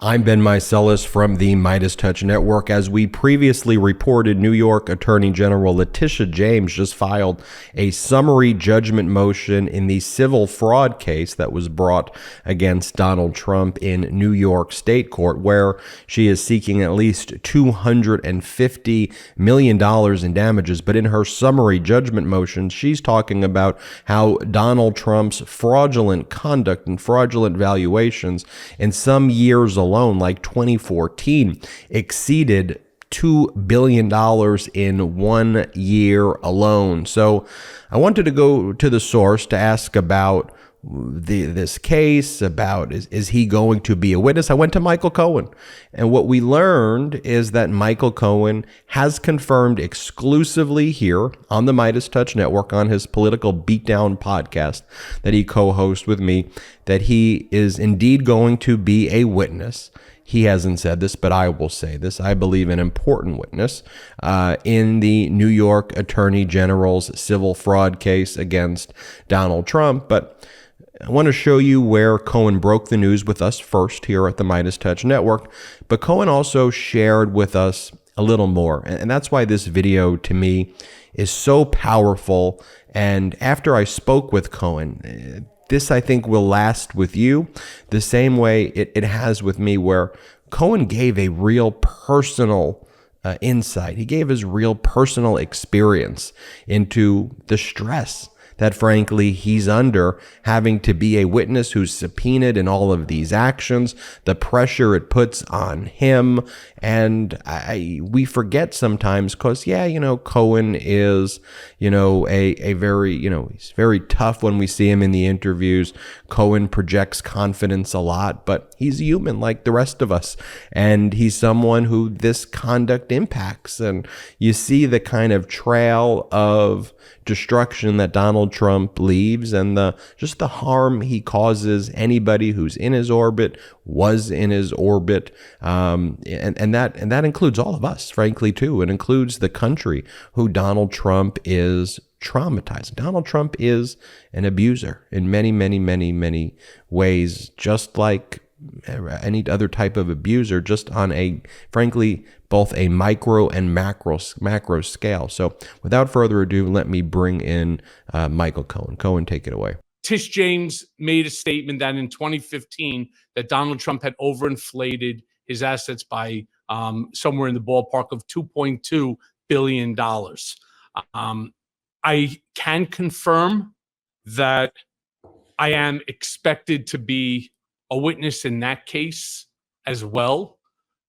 I'm Ben Meiselas from the MeidasTouch Network. As we previously reported, New York Attorney General Letitia James just filed a summary judgment motion in the civil fraud case that was brought against Donald Trump in New York State Court, where she is seeking at least $250 million in damages. But in her summary judgment motion, she's talking about how Donald Trump's fraudulent conduct and fraudulent valuations in some years alone, like 2014, exceeded $2 billion in 1 year alone. So I wanted to go to the source to ask about this case, about is he going to be a witness. I went to Michael Cohen, and what we learned is that Michael Cohen has confirmed exclusively here on the MeidasTouch Network on his Political Beatdown podcast that he co-hosts with me, that he is indeed going to be a witness. He hasn't said this, but I will say this. I believe an important witness in the New York Attorney General's civil fraud case against Donald Trump. But I want to show you where Cohen broke the news with us first here at the MeidasTouch Network, but Cohen also shared with us a little more. And that's why this video to me is so powerful. And after I spoke with Cohen, this I think will last with you the same way it has with me, where Cohen gave a real personal insight. He gave his real personal experience into the stress that frankly he's under, having to be a witness who's subpoenaed in all of these actions, the pressure it puts on him. And we forget sometimes because, Cohen is, a very, he's very tough when we see him in the interviews. Cohen projects confidence a lot, but he's human like the rest of us. And he's someone who this conduct impacts. And you see the kind of trail of destruction that Donald Trump leaves, and just the harm he causes anybody who's in his orbit, was in his orbit, and that includes all of us, frankly, too. It includes the country who Donald Trump is traumatizing. Donald Trump is an abuser in many, many, many, many ways, just like any other type of abuser, just on a, frankly, both a micro and macro scale. So without further ado, let me bring in Michael Cohen. Cohen, take it away. Tish James made a statement that in 2015 that Donald Trump had overinflated his assets by somewhere in the ballpark of $2.2 billion. I can confirm that I am expected to be a witness in that case as well.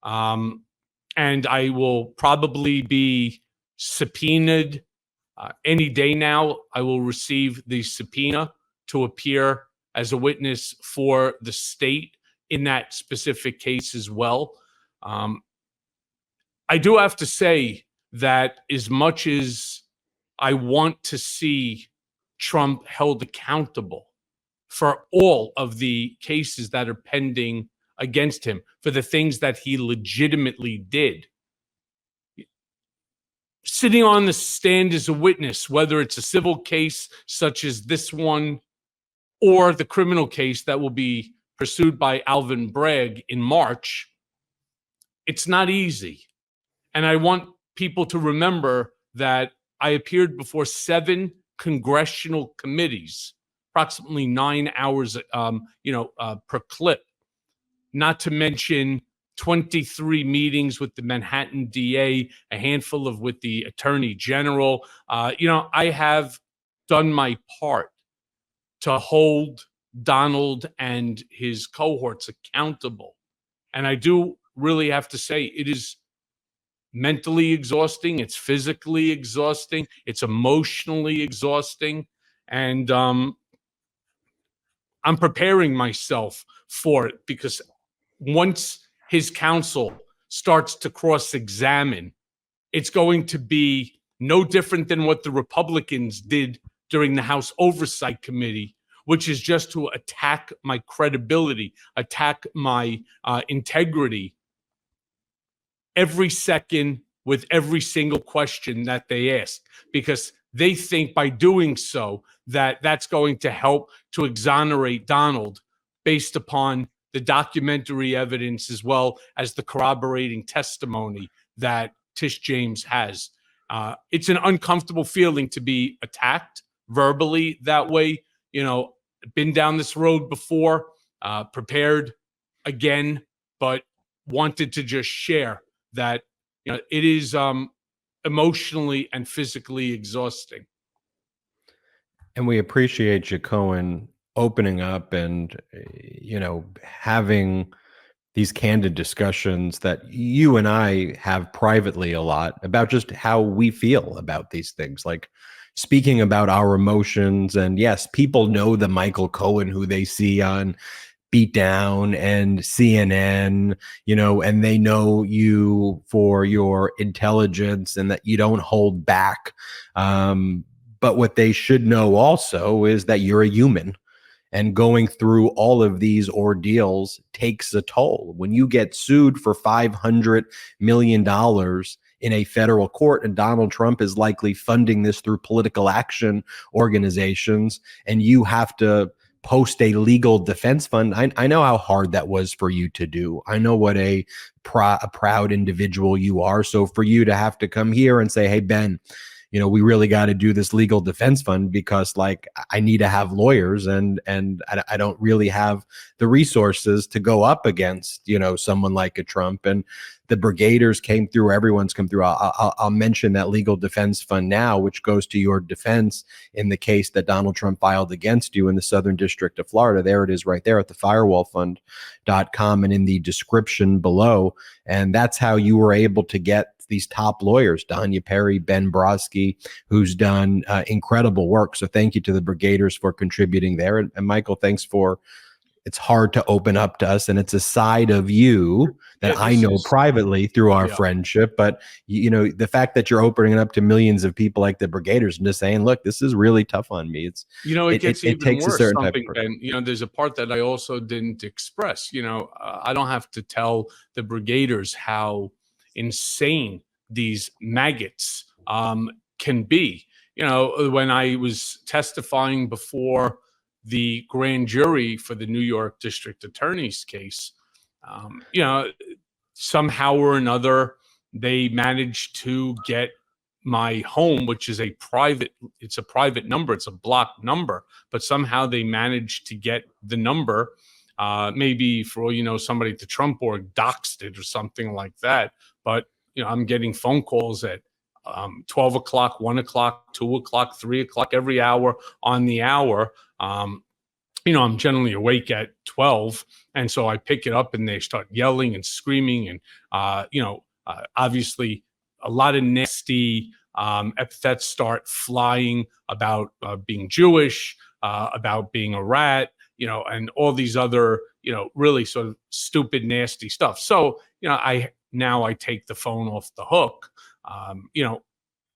And I will probably be subpoenaed any day now. I will receive the subpoena to appear as a witness for the state in that specific case as well. I do have to say that as much as I want to see Trump held accountable for all of the cases that are pending against him, for the things that he legitimately did, sitting on the stand as a witness, whether it's a civil case such as this one or the criminal case that will be pursued by Alvin Bragg in March, it's not easy. And I want people to remember that I appeared before 7 congressional committees, approximately 9 hours, per clip, not to mention 23 meetings with the Manhattan DA, a handful of with the Attorney General. I have done my part to hold Donald and his cohorts accountable. And I do really have to say it is mentally exhausting. It's physically exhausting. It's emotionally exhausting. And I'm preparing myself for it, because once his counsel starts to cross-examine, it's going to be no different than what the Republicans did during the House Oversight Committee, which is just to attack my credibility, attack my integrity every second with every single question that they ask, because they think by doing so that that's going to help to exonerate Donald based upon the documentary evidence as well as the corroborating testimony that Tish James has. It's an uncomfortable feeling to be attacked verbally that way. Been down this road before, prepared again, but wanted to just share that it is emotionally and physically exhausting. And we appreciate you, Cohen, opening up and, having these candid discussions that you and I have privately a lot about just how we feel about these things, like speaking about our emotions. And yes, people know the Michael Cohen who they see on Beatdown and CNN, and they know you for your intelligence and that you don't hold back. But what they should know also is that you're a human, and going through all of these ordeals takes a toll. When you get sued for $500 million in a federal court, and Donald Trump is likely funding this through political action organizations, and you have to post a legal defense fund. I know how hard that was for you to do. I know what a proud individual you are. So for you to have to come here and say, hey, Ben, we really got to do this legal defense fund because I need to have lawyers and I don't really have the resources to go up against, someone like a Trump. And the brigaders came through, everyone's come through. I'll mention that legal defense fund now, which goes to your defense in the case that Donald Trump filed against you in the Southern District of Florida. There it is right there at thefirewallfund.com and in the description below. And that's how you were able to get these top lawyers, Danya Perry, Ben Brodsky, who's done incredible work. So thank you to the brigaders for contributing there. And Michael, thanks for, it's hard to open up to us, and it's a side of you that I know privately through our friendship. But, the fact that you're opening it up to millions of people like the brigaders and just saying, look, this is really tough on me. It gets even takes worse. A certain type of and there's a part that I also didn't express. I don't have to tell the brigaders how insane these maggots can be. When I was testifying before the grand jury for the New York District Attorney's case, somehow or another, they managed to get my home, which is a private number. It's a block number, but somehow they managed to get the number. Maybe for all somebody at the Trump org doxed it or something like that. But I'm getting phone calls at 12 o'clock, 1 o'clock, 2 o'clock, 3 o'clock, every hour on the hour. I'm generally awake at 12. And so I pick it up and they start yelling and screaming. And, obviously a lot of nasty epithets start flying about being Jewish, about being a rat, and all these other, really sort of stupid, nasty stuff. So, I take the phone off the hook,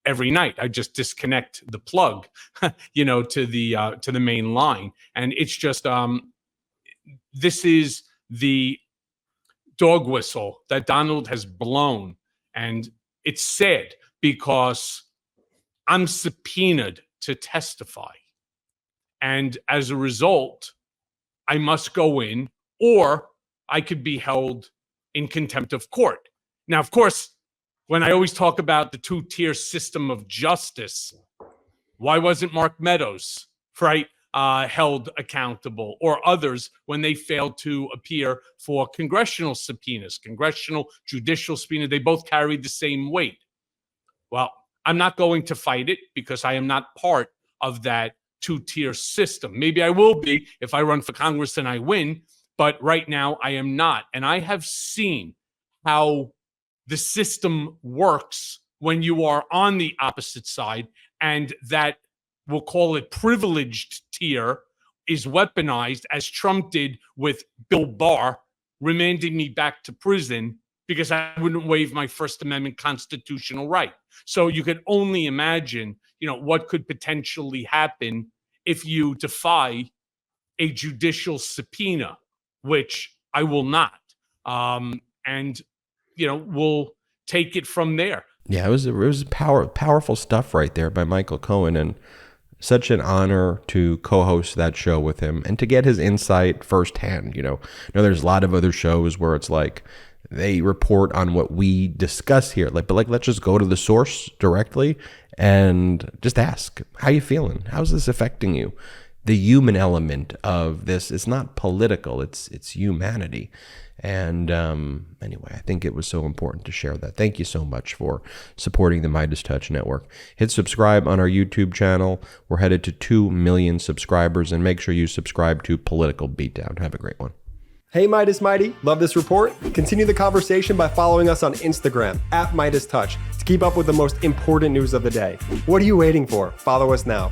every night. I just disconnect the plug, to the main line. And it's just, this is the dog whistle that Donald has blown. And it's sad because I'm subpoenaed to testify. And as a result, I must go in, or I could be held in contempt of court. Now, of course, when I always talk about the two-tier system of justice, why wasn't Mark Meadows, right, held accountable, or others when they failed to appear for congressional subpoenas, congressional judicial subpoena? They both carried the same weight. Well, I'm not going to fight it because I am not part of that two-tier system. Maybe I will be if I run for Congress and I win, but right now I am not. And I have seen how the system works when you are on the opposite side, and that, we'll call it privileged tier, is weaponized, as Trump did with Bill Barr, remanding me back to prison because I wouldn't waive my First Amendment constitutional right. So you could only imagine, what could potentially happen if you defy a judicial subpoena, which I will not. And we'll take it from there. Yeah, it was powerful stuff right there by Michael Cohen. And such an honor to co-host that show with him and to get his insight firsthand. You know, there's a lot of other shows where it's like they report on what we discuss here, but let's just go to the source directly and just ask, how you feeling? How's this affecting you? The human element of this is not political, it's humanity. And anyway, I think it was so important to share that. Thank you so much for supporting the MeidasTouch Network. Hit subscribe on our YouTube channel. We're headed to 2 million subscribers, and make sure you subscribe to Political Beatdown. Have a great one. Hey Meidas Mighty, love this report? Continue the conversation by following us on Instagram @MeidasTouch to keep up with the most important news of the day. What are you waiting for? Follow us now.